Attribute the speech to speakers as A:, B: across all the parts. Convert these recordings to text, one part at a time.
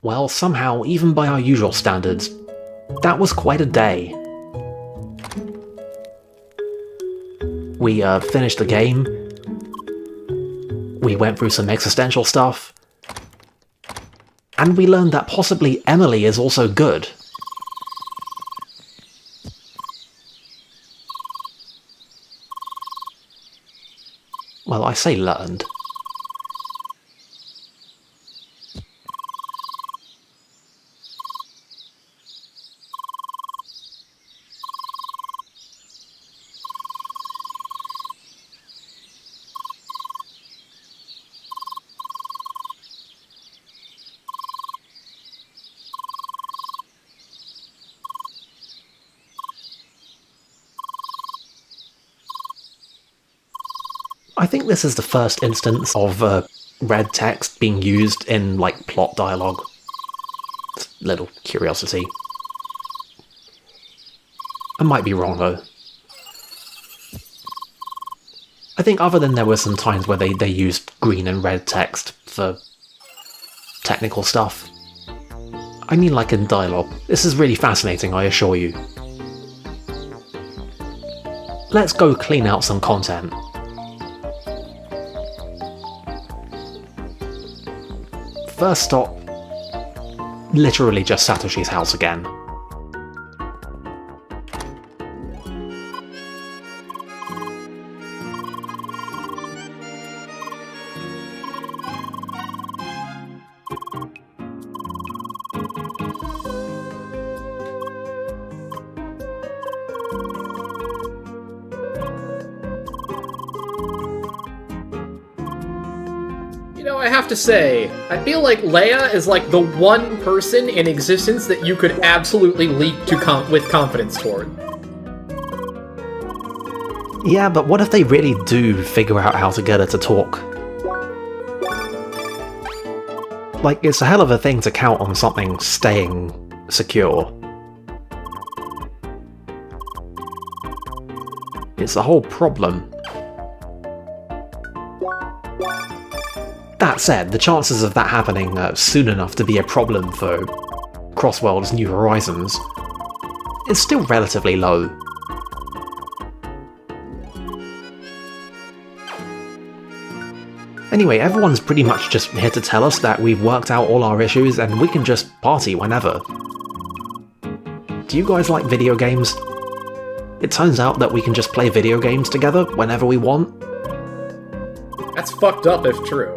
A: Well, somehow, even by our usual standards, that was quite a day. We finished the game, we went through some existential stuff, and we learned that possibly Emily is also good. Well, I say learned. I think this is the first instance of red text being used in, like, plot dialogue. Little curiosity. I might be wrong, though. I think other than there were some times where they used green and red text for technical stuff. I mean, like in dialogue. This is really fascinating, I assure you. Let's go clean out some content. First stop, literally just Satoshi's house again.
B: I have to say, I feel like Leia is like the one person in existence that you could absolutely leap to with confidence toward.
A: Yeah, but what if they really do figure out how to get her to talk? Like, it's a hell of a thing to count on something staying secure. It's the whole problem. That said, the chances of that happening soon enough to be a problem for Crossworld's New Horizons is still relatively low. Anyway, everyone's pretty much just here to tell us that we've worked out all our issues and we can just party whenever. Do you guys like video games? It turns out that we can just play video games together whenever we want.
B: That's fucked up if true.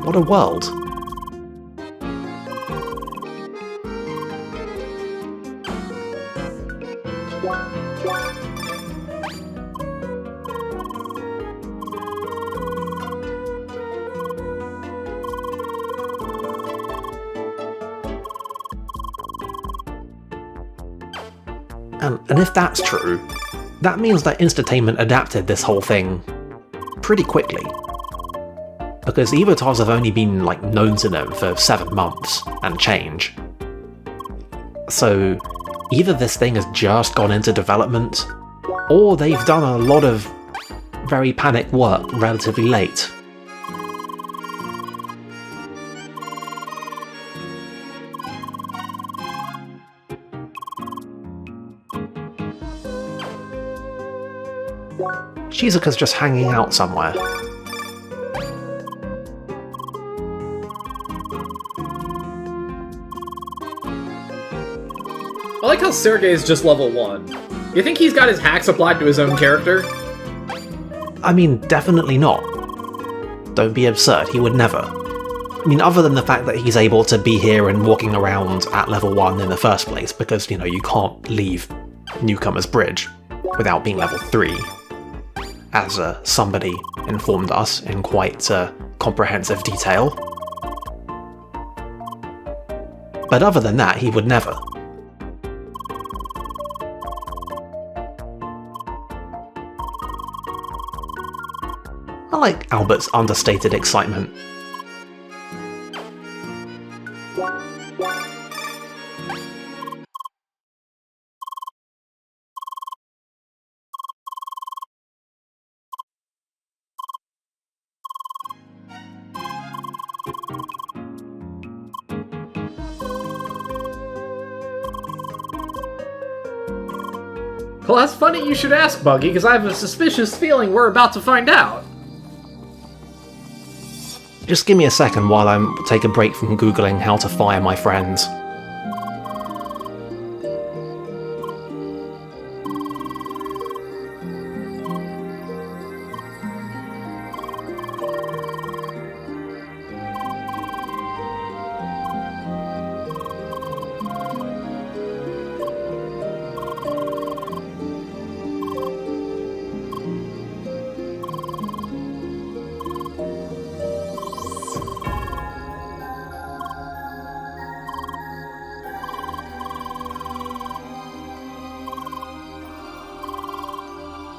A: What a world. And if that's true, that means that Instatainment adapted this whole thing pretty quickly. Because Evotars have only been, like, known to them for 7 months and change. So, either this thing has just gone into development, or they've done a lot of very panicked work relatively late. Shizuka's just hanging out somewhere.
B: I like how Sergei is just level 1. You think he's got his hacks applied to his own character?
A: I mean, definitely not. Don't be absurd, he would never. I mean, other than the fact that he's able to be here and walking around at level 1 in the first place, because, you know, you can't leave Newcomer's Bridge without being level 3, as somebody informed us in quite comprehensive detail. But other than that, he would never. I like Albert's understated excitement.
B: Well, that's funny you should ask, Buggy, because I have a suspicious feeling we're about to find out.
A: Just give me a second while I take a break from Googling how to fire my friends.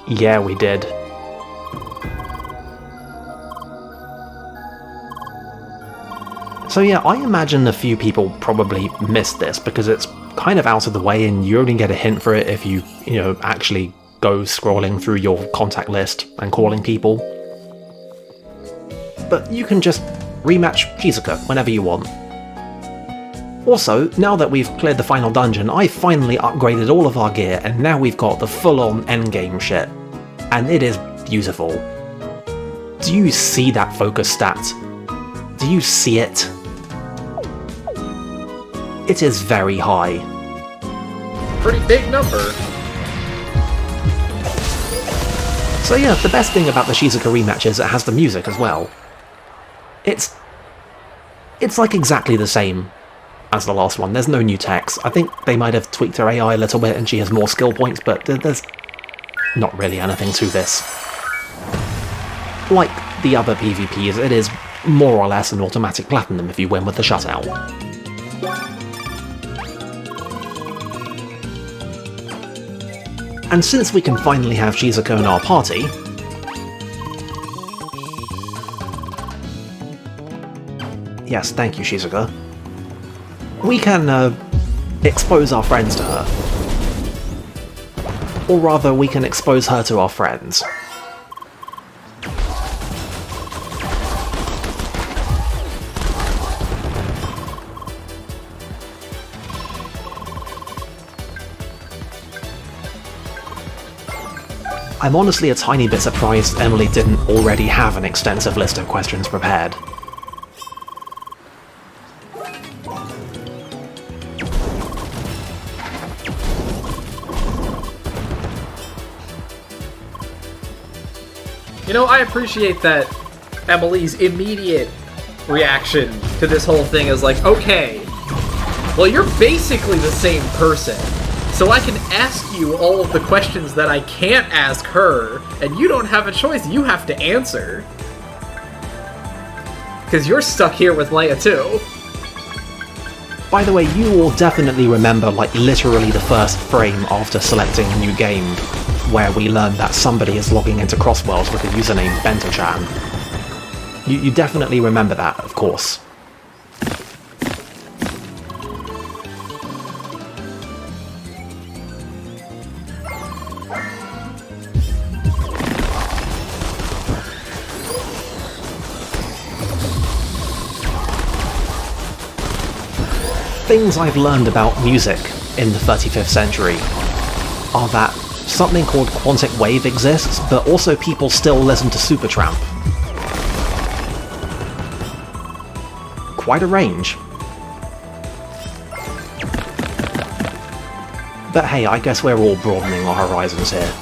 A: Yeah, we did. So yeah, I imagine a few people probably missed this because it's kind of out of the way and you only get a hint for it if you actually go scrolling through your contact list and calling people. But you can just rematch Shizuka whenever you want. Also, now that we've cleared the final dungeon, I finally upgraded all of our gear and now we've got the full-on endgame shit. And it is beautiful. Do you see that focus stat? Do you see it? It is very high.
B: Pretty big number.
A: So yeah, the best thing about the Shizuka rematch is it has the music as well. It's like exactly the same as the last one. There's no new text. I think they might have tweaked her AI a little bit and she has more skill points, but there's not really anything to this. Like the other PvPs, it is more or less an automatic platinum if you win with the shutout. And since we can finally have Shizuka in our party, yes, thank you, Shizuka, we can expose our friends to her. Or rather, we can expose her to our friends. I'm honestly a tiny bit surprised Emily didn't already have an extensive list of questions prepared.
B: You know, I appreciate that Emily's immediate reaction to this whole thing is like, okay, well, you're basically the same person, so I can ask you all of the questions that I can't ask her, and you don't have a choice, you have to answer. Because you're stuck here with Leia too.
A: By the way, you will definitely remember, like, literally the first frame after selecting a new game, where we learned that somebody is logging into Crossworlds with the username Bento-chan. You definitely remember that, of course. Things I've learned about music in the 35th century are that something called quantic wave exists, but also people still listen to Supertramp. Quite a range. But hey, I guess we're all broadening our horizons here.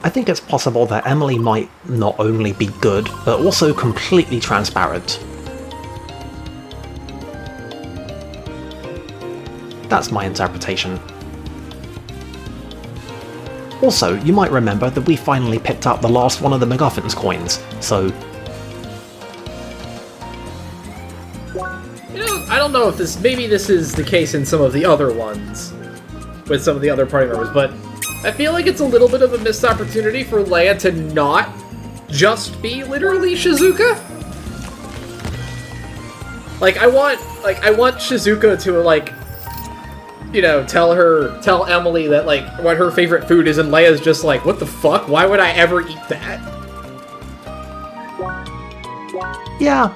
A: I think it's possible that Emily might not only be good, but also completely transparent. That's my interpretation. Also, you might remember that we finally picked up the last one of the MacGuffin's coins, so...
B: You know, I don't know if maybe this is the case in some of the other ones, with some of the other party members, but I feel like it's a little bit of a missed opportunity for Leia to not just be literally Shizuka. Like, I want Shizuka to, like, you know, tell Emily that, like, what her favorite food is, and Leia's just like, what the fuck? Why would I ever eat that?
A: Yeah,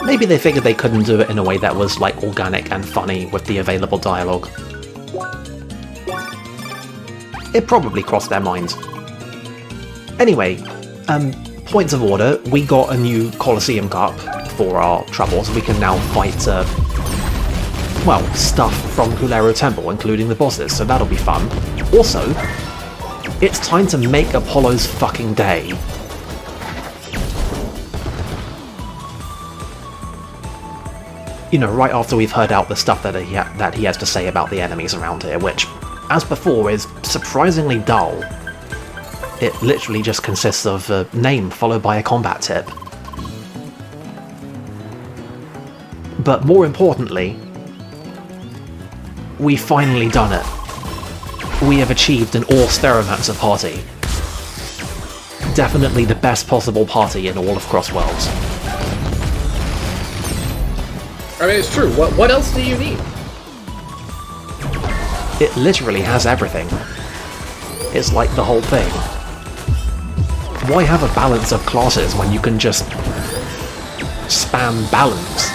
A: maybe they figured they couldn't do it in a way that was, like, organic and funny with the available dialogue. It probably crossed their minds. Anyway, points of order, we got a new Colosseum Cup for our troubles. We can now fight, well, stuff from Kulero Temple, including the bosses, so that'll be fun. Also, it's time to make Apollo's fucking day. You know, right after we've heard out the stuff that he has to say about the enemies around here, which, as before, is surprisingly dull. It literally just consists of a name followed by a combat tip. But more importantly, we've finally done it. We have achieved an all-Stereomancer party. Definitely the best possible party in all of CrossWorlds.
B: I mean, it's true. What else do you need?
A: It literally has everything. It's like the whole thing. Why have a balance of classes when you can just spam balance?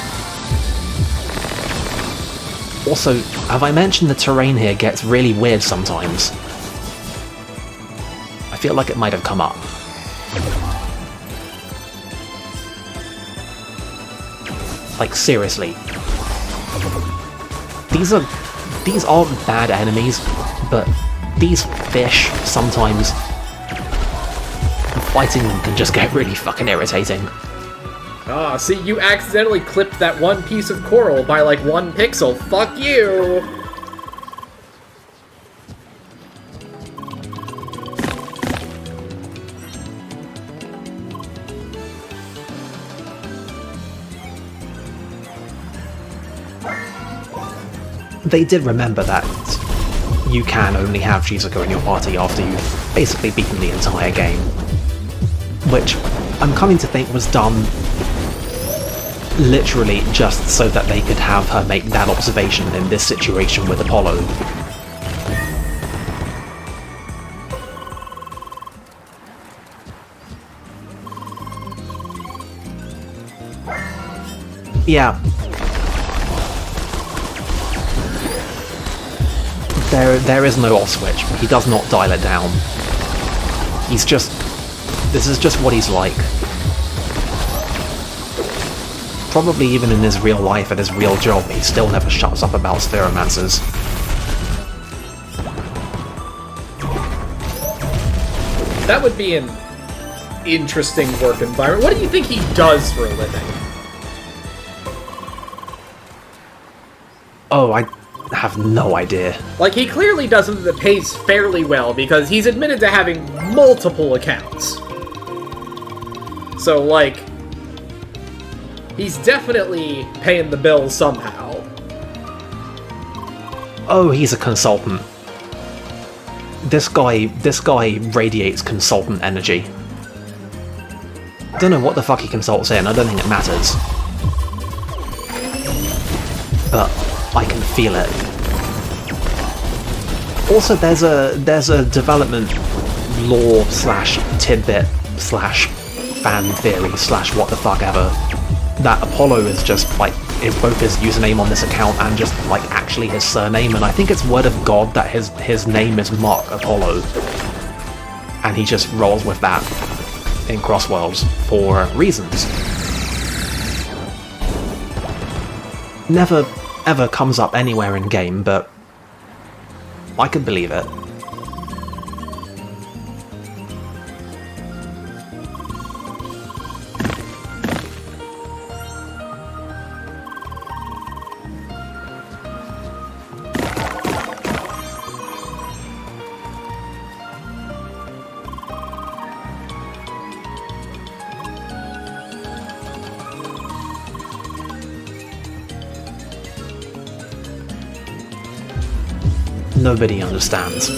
A: Also, have I mentioned the terrain here gets really weird sometimes? I feel like it might have come up. Like, seriously. These aren't bad enemies, but these fish, sometimes, fighting them can just get really fucking irritating.
B: Ah, see, you accidentally clipped that one piece of coral by, like, 1 pixel. Fuck you!
A: They did remember that you can only have Shizuka in your party after you've basically beaten the entire game. Which I'm coming to think was done literally just so that they could have her make that observation in this situation with Apollo. Yeah. There is no off switch. He does not dial it down. He's just... This is just what he's like. Probably even in his real life, at his real job, he still never shuts up about Spheromancers.
B: That would be an interesting work environment. What do you think he does for a living?
A: Oh, I have no idea.
B: Like, he clearly does something that pays fairly well, because he's admitted to having multiple accounts. So, like, he's definitely paying the bills somehow.
A: Oh, he's a consultant. This guy radiates consultant energy. Don't know what the fuck he consults in, I don't think it matters. But I can feel it. Also, there's a development lore slash tidbit slash fan theory slash what the fuck ever that Apollo is just like both his username on this account and just like actually his surname, and I think it's word of God that his name is Mark Apollo, and he just rolls with that in CrossWorlds for reasons. Never ever comes up anywhere in game, but I could believe it. nobody understands.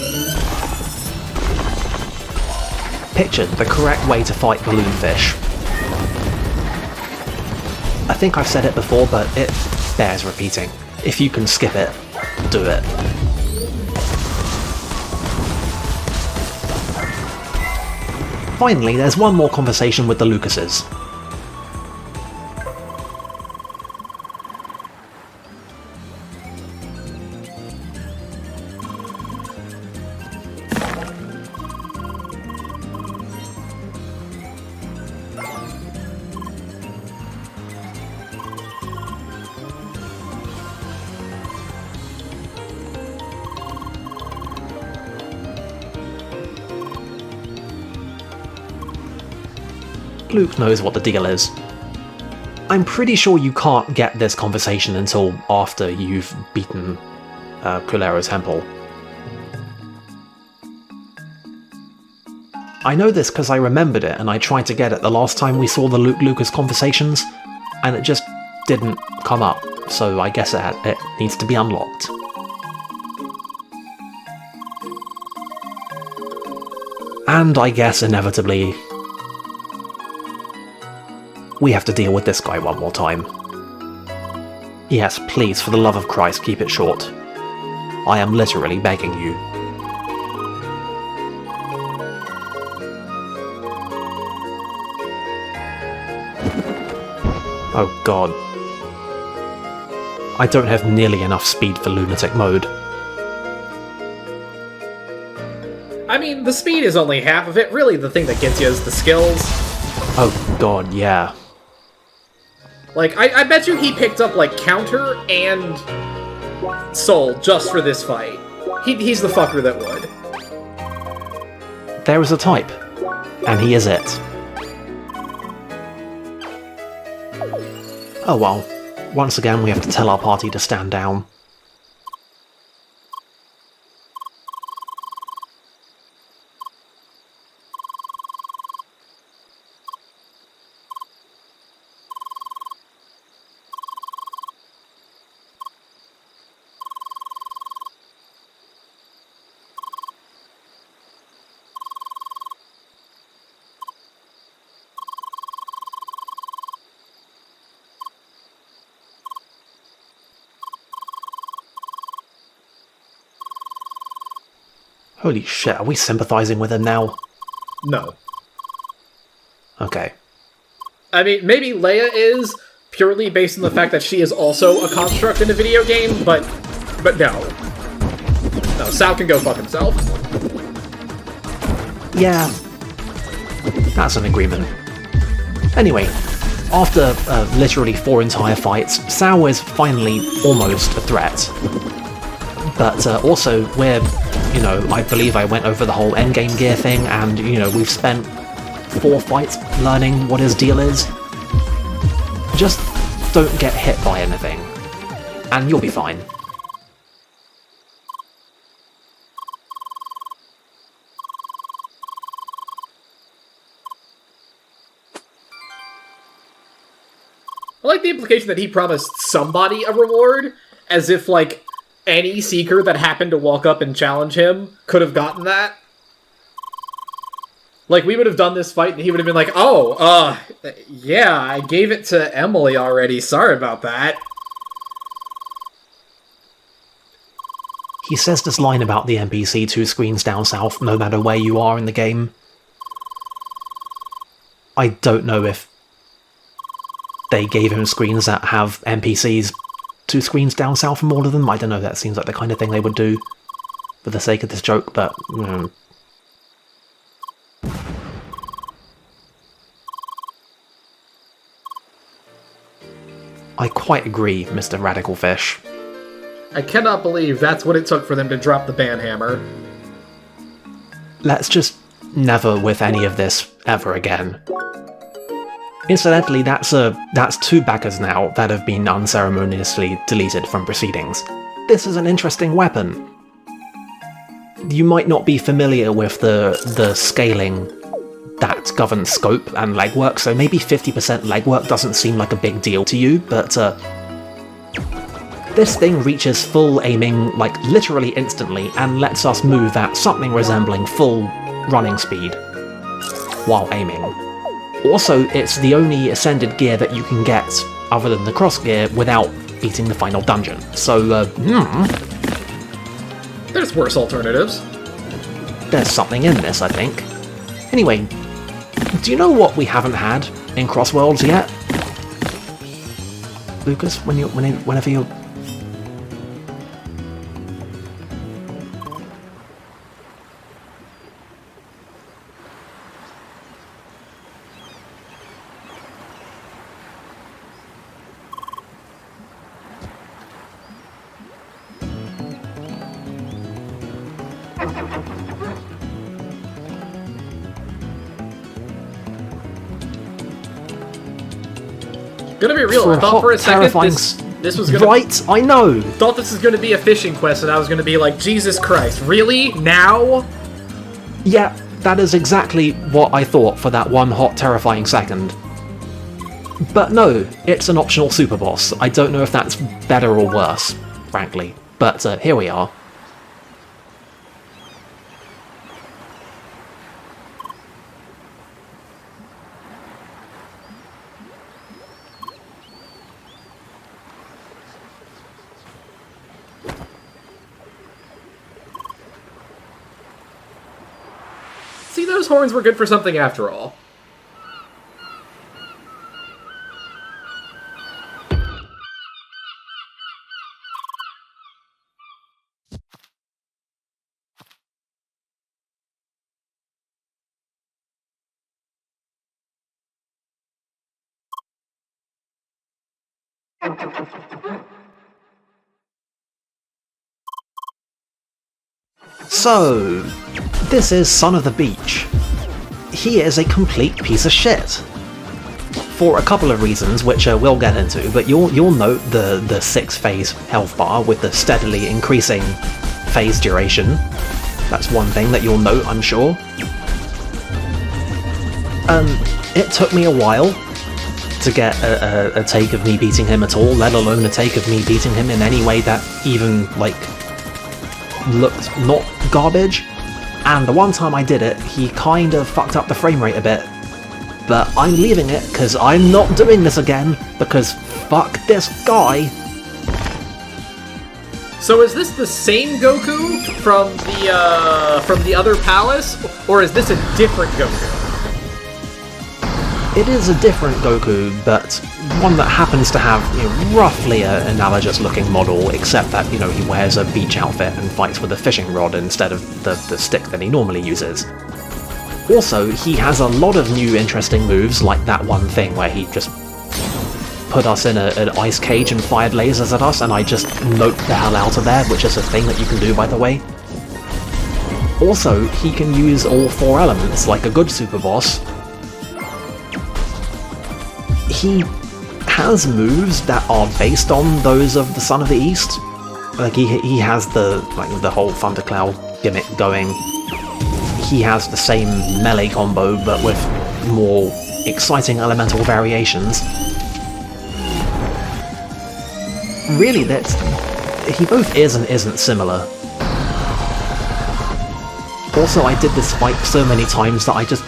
A: Picture the correct way to fight balloonfish. I think I've said it before, but it bears repeating. If you can skip it, do it. Finally, there's one more conversation with the Lucases. Luke knows what the deal is. I'm pretty sure you can't get this conversation until after you've beaten Kulero's Temple. I know this because I remembered it and I tried to get it the last time we saw the Luke Lucas conversations, and it just didn't come up, so I guess it needs to be unlocked. And I guess inevitably, we have to deal with this guy one more time. Yes, please, for the love of Christ, keep it short. I am literally begging you. Oh god. I don't have nearly enough speed for lunatic mode.
B: I mean, the speed is only half of it. Really, the thing that gets you is the skills.
A: Oh god, yeah.
B: Like, I bet you he picked up, like, Counter and Soul just for this fight. He's the fucker that would.
A: There is a type, and he is it. Oh well, once again we have to tell our party to stand down. Holy shit, are we sympathizing with him now?
B: No.
A: Okay.
B: I mean, maybe Leia is, purely based on the fact that she is also a construct in a video game, but no. No, Sal can go fuck himself.
A: Yeah. That's an agreement. Anyway, after literally 4 entire fights, Sao is finally almost a threat. But also, we're, I believe I went over the whole endgame gear thing, and, we've spent 4 fights learning what his deal is. Just don't get hit by anything, and you'll be fine.
B: I like the implication that he promised somebody a reward, as if, like, any Seeker that happened to walk up and challenge him could have gotten that. Like, we would have done this fight, and he would have been like, oh, yeah, I gave it to Emily already, sorry about that.
A: He says this line about the NPC 2 screens down south, no matter where you are in the game. I don't know if they gave him screens that have NPCs 2 screens down south from all of them. I don't know, that seems like the kind of thing they would do for the sake of this joke, but... I quite agree, Mr. Radical Fish.
B: I cannot believe that's what it took for them to drop the banhammer.
A: Let's just never with any of this ever again. Incidentally, that's 2 baggers now that have been unceremoniously deleted from proceedings. This is an interesting weapon. You might not be familiar with the scaling that governs scope and legwork, so maybe 50% legwork doesn't seem like a big deal to you, but This thing reaches full aiming, like literally instantly, and lets us move at something resembling full running speed while aiming. Also, it's the only ascended gear that you can get, other than the cross gear, without beating the final dungeon. So,
B: There's worse alternatives.
A: There's something in this, I think. Anyway, do you know what we haven't had in Crossworlds yet? Lucas, whenever you're...
B: Gonna be real, I thought for a second this was gonna...
A: Right, I know!
B: Thought this was gonna be a fishing quest, and I was gonna be like, Jesus Christ, really? Now?
A: Yeah, that is exactly what I thought for that one hot, terrifying second. But no, it's an optional super boss. I don't know if that's better or worse, frankly. But here we are.
B: See, those horns were good for something after all.
A: So, this is Son of the Beach. He is a complete piece of shit. For a couple of reasons, which we'll get into, but you'll note the 6-phase health bar with the steadily increasing phase duration. That's one thing that you'll note, I'm sure. It took me a while to get a take of me beating him at all, let alone a take of me beating him in any way that even, like, looked not garbage. And the one time I did it, he kind of fucked up the frame rate a bit. But I'm leaving it, because I'm not doing this again, because fuck this guy.
B: So is this the same Goku from the other palace, or is this a different Goku?
A: It is a different Goku, but one that happens to have, you know, roughly an analogous looking model, except that, you know, he wears a beach outfit and fights with a fishing rod instead of the stick that he normally uses. Also, he has a lot of new interesting moves, like that one thing where he just put us in an ice cage and fired lasers at us, and I just noped the hell out of there, which is a thing that you can do, by the way. Also, he can use all 4 elements, like a good super boss. He has moves that are based on those of the Son of the East. Like, he has the whole Thundercloud gimmick going. He has the same melee combo, but with more exciting elemental variations. Really, he both is and isn't similar. Also, I did this fight so many times that I just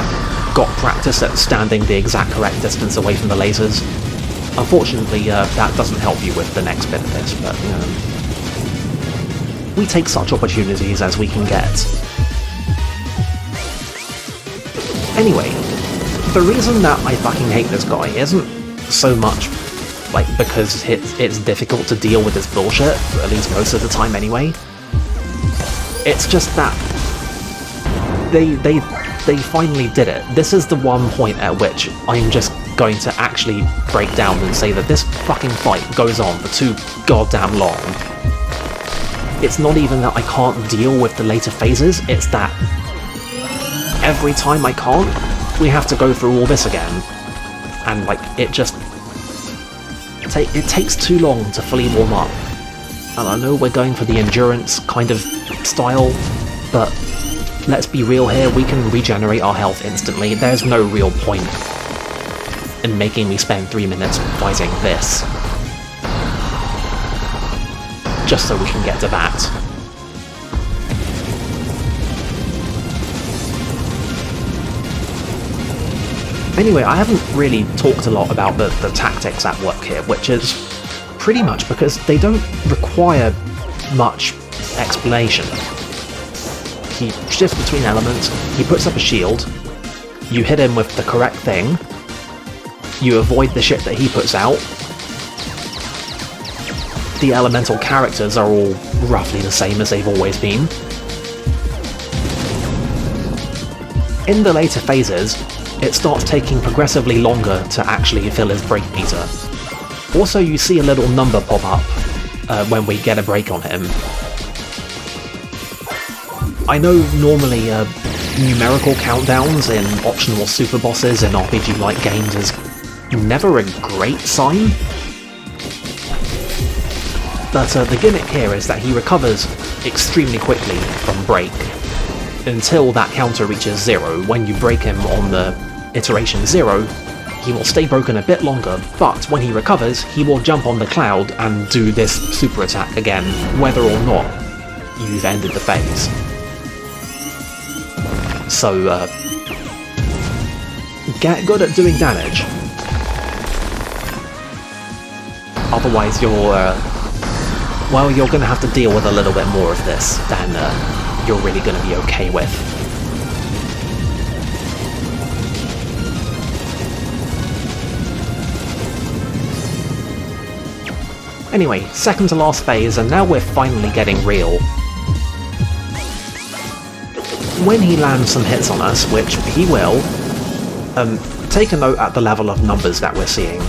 A: got practice at standing the exact correct distance away from the lasers. Unfortunately, that doesn't help you with the next bit of this, but, you know, we take such opportunities as we can get. Anyway, the reason that I fucking hate this guy isn't so much, like, because it's difficult to deal with his bullshit, at least most of the time anyway. It's just that they finally did it. This is the one point at which I'm just going to actually break down and say that this fucking fight goes on for too goddamn long. It's not even that I can't deal with the later phases, it's that every time I can't, we have to go through all this again. And, like, it takes too long to fully warm up. And I know we're going for the endurance kind of style, but let's be real here, we can regenerate our health instantly. There's no real point in making me spend 3 minutes fighting this. just so we can get to that. Anyway, I haven't really talked a lot about the tactics at work here, which is pretty much because they don't require much explanation. He shifts between elements, he puts up a shield, you hit him with the correct thing, you avoid the shit that he puts out. The elemental characters are all roughly the same as they've always been. In the later phases, it starts taking progressively longer to actually fill his break meter. Also, you see a little number pop up when we get a break on him. I know normally numerical countdowns in optional super bosses in RPG-like games is never a great sign, but the gimmick here is that he recovers extremely quickly from break until that counter reaches 0. When you break him on the iteration 0, he will stay broken a bit longer, but when he recovers, he will jump on the cloud and do this super attack again, whether or not you've ended the phase. So, get good at doing damage. Otherwise you're gonna have to deal with a little bit more of this than you're really gonna be okay with. Anyway, second to last phase, and now we're finally getting real. When he lands some hits on us, which he will, take a note at the level of numbers that we're seeing.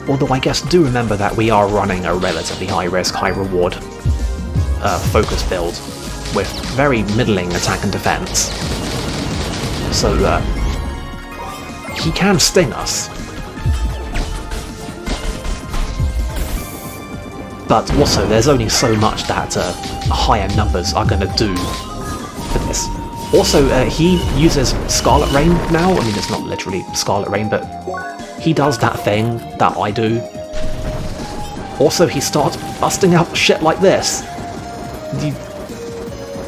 A: Although I guess do remember that we are running a relatively high-risk, high-reward focus build with very middling attack and defense. So, he can sting us. But also, there's only so much that higher numbers are going to do for this. Also, he uses Scarlet Rain now. I mean, it's not literally Scarlet Rain, but he does that thing that I do. Also, he starts busting out shit like this. Do you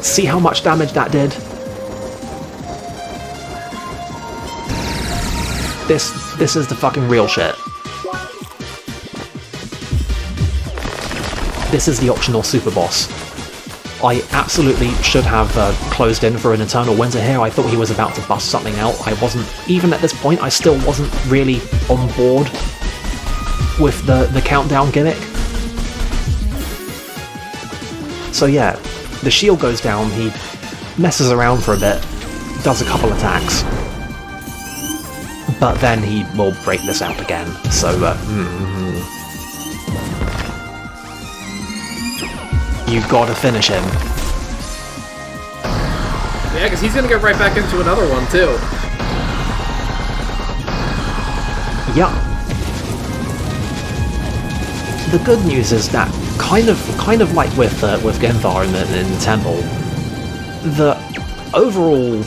A: see how much damage that did? This is the fucking real shit. This is the optional super boss. I absolutely should have closed in for an Eternal Winter here. I thought he was about to bust something out. I wasn't, even at this point, I still wasn't really on board with the countdown gimmick. So yeah, the shield goes down, he messes around for a bit, does a couple attacks, but then he will break this out again, so you gotta finish him.
B: Yeah, because he's gonna get right back into another one, too.
A: Yep. The good news is that, kind of like with Genthar in the temple, the overall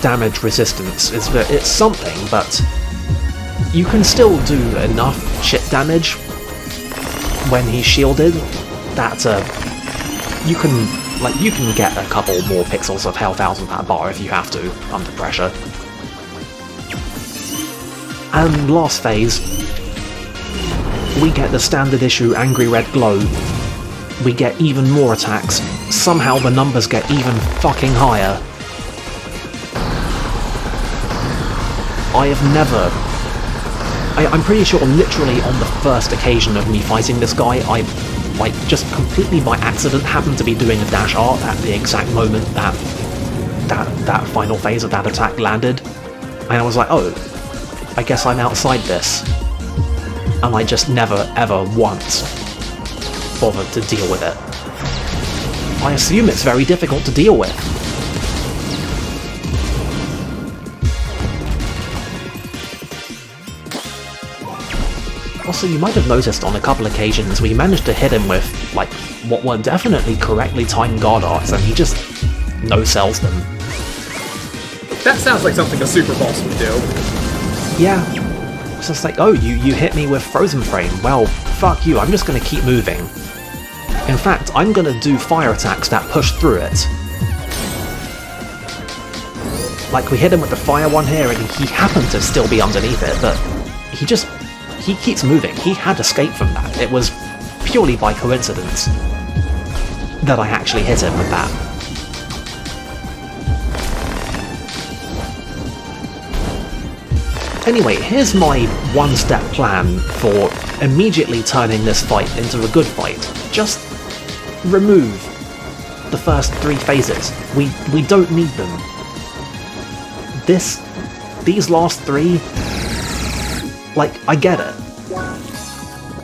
A: damage resistance it's something, but you can still do enough shit damage when he's shielded that you can get a couple more pixels of health out of that bar if you have to, under pressure. And last phase, we get the standard issue Angry Red Glow. We get even more attacks. Somehow the numbers get even fucking higher. I'm pretty sure literally on the first occasion of me fighting this guy, I just completely by accident happened to be doing a dash art at the exact moment that final phase of that attack landed. And I was like, oh, I guess I'm outside this. And I just never ever once bothered to deal with it. I assume it's very difficult to deal with. Also, you might have noticed on a couple occasions we managed to hit him with, like, what were definitely correctly timed guard arts, and he just no-sells them.
B: That sounds like something a super boss would do.
A: Yeah. It's just like, oh, you hit me with frozen frame. Well, fuck you, I'm just gonna keep moving. In fact, I'm gonna do fire attacks that push through it. Like, we hit him with the fire one here, and he happened to still be underneath it, but he keeps moving. He had escaped from that. It was purely by coincidence that I actually hit him with that. Anyway, here's my one-step plan for immediately turning this fight into a good fight. Just remove the first 3 phases. We don't need them. These last 3, like, I get it.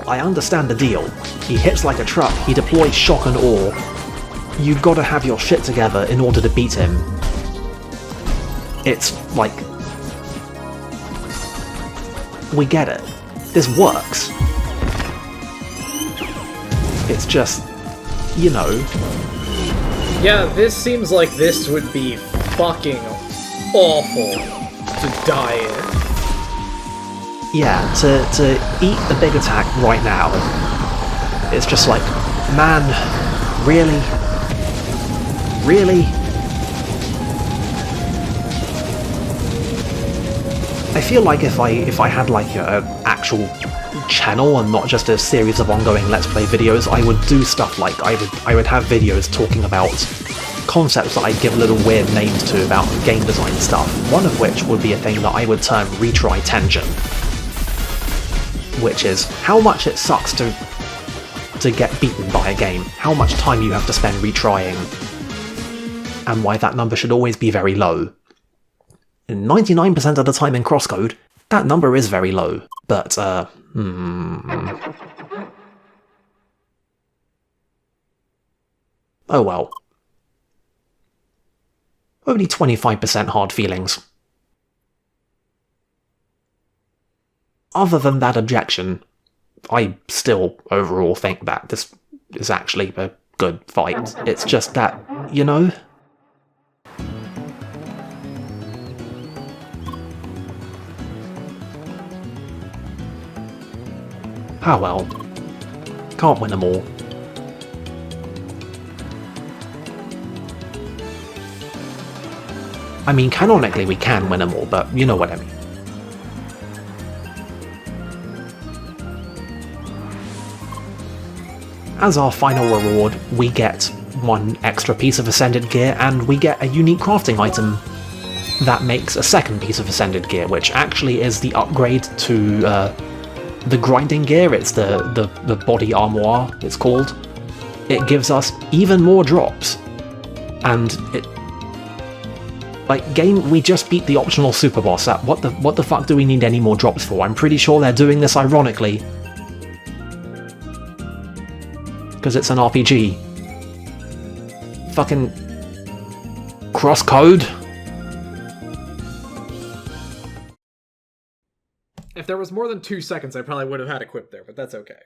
A: I understand the deal. He hits like a truck, he deploys shock and awe. You've got to have your shit together in order to beat him. It's like... we get it. This works. It's just... you know...
B: Yeah, this seems like this would be fucking awful to die in.
A: Yeah, to eat the big attack right now, it's just like, man, really? Really? I feel like if I had like an actual channel and not just a series of ongoing Let's Play videos, I would do stuff like I would have videos talking about concepts that I'd give little weird names to about game design stuff, one of which would be a thing that I would term retry tangent, which is how much it sucks to get beaten by a game, how much time you have to spend retrying, and why that number should always be very low. 99% of the time in CrossCode, that number is very low, but, oh well. Only 25% hard feelings. Other than that objection, I still overall think that this is actually a good fight. It's just that, you know... ah well. Can't win them all. I mean, canonically we can win them all, but you know what I mean. As our final reward, we get 1 extra piece of Ascended Gear, and we get a unique crafting item that makes a second piece of Ascended Gear, which actually is the upgrade to the Grinding Gear. It's the Body Armoire, it's called. It gives us even more drops, and it... like, game, we just beat the optional super boss. What the fuck do we need any more drops for? I'm pretty sure they're doing this ironically. Because it's an RPG. Fucking... CrossCode?
B: If there was more than 2 seconds, I probably would have had a quip there, but that's okay.